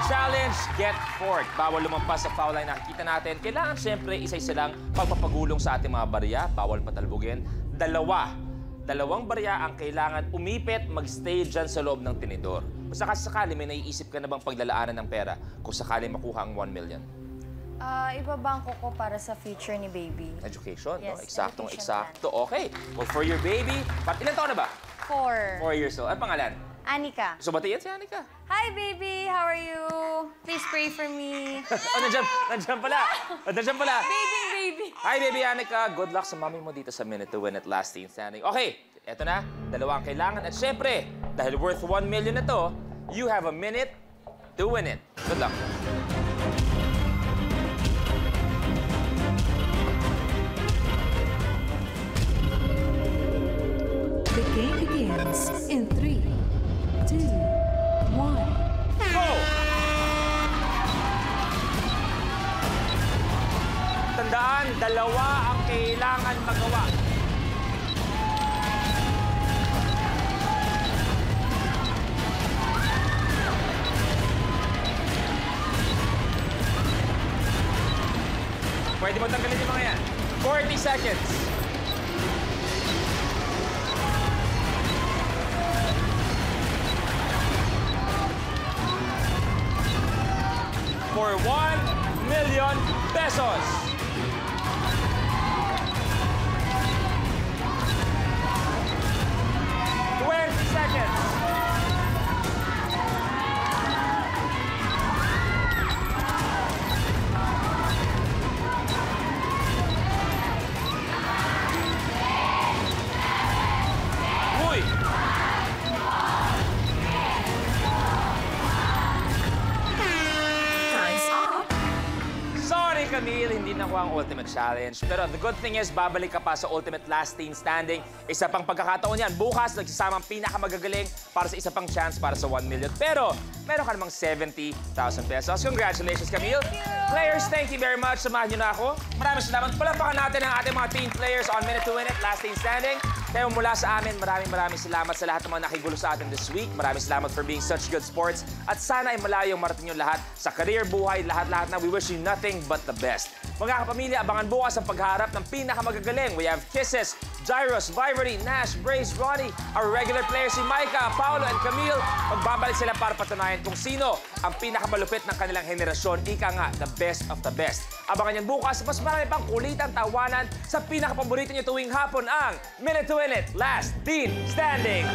challenge, get fork. Bawal lumampas sa foul line nakikita natin. Kailangan siyempre isa-isa lang pagpapagulong sa ating mga barya. Bawal patalbugin. Dalawang barya ang kailangan umipit, magstay dyan sa loob ng tinidor. Kung sakali may naiisip ka na bang paglalaanan ng pera kung sakali makuha ang 1 million? Ibabangko ko para sa future ni baby. Education, Yes, no? Eksaktong education eksakto. Okay. Well, for your baby, ilan taon na ba? 4. 4 years old. Ano pangalan? Anika. So, batiin si Anika. Hi, baby! How are you? Please pray for me. Oh, nandiyan pala. Baby! Hi, baby Anika. Good luck sa mami mo dito sa Minute to Win at Last Team Standing. Okay, eto na. Dalawang kailangan. At syempre, dahil worth 1 million na to, you have a minute to win it. Good luck. The game begins in 3, 2, 1. Go! Tandaan, dalawa ang kailangan magawa. Pwede mo tanggalin yung mga yan. 40 seconds. For 1 million pesos. Seconds. Uy! Time's up. Sorry, Camille, hindi nakuha ang Ultimate Challenge. Pero the good thing is, babalik ka pa sa Ultimate Last Team Standing. Isa pang pagkakataon yan. Bukas, nagsasamang pinakamagagaling para sa isa pang chance para sa 1 million. Pero, meron ka namang 70,000 pesos. Congratulations, Camille. Players, thank you very much. Samahan niyo na ako. Maraming salamat. Palampakan natin ang ating mga team players on Minute to Win It, Last Team Standing. Kaya mula sa amin, maraming salamat sa lahat ng mga nakigulo sa atin this week. Maraming salamat for being such good sports. At sana ay malayong marating yung lahat sa career, buhay, lahat-lahat na. We wish you nothing but the best. Mga kapamilya, abangan bukas ang pagharap ng pinakamagagaling. We have Kisses, Gyros, Vivery, Nash, Brace, Ronnie, our regular players si Micah, Paolo, and Camille. Magbabalik sila para patunayan kung sino ang pinakamalupit ng kanilang henerasyon. Ika nga, the best of the best. Abangan yan bukas. Mas marami pang kulitan, tawanan sa pinakapaborito niyo tuwing hapon ang Minute to Win It, Last Team Standing.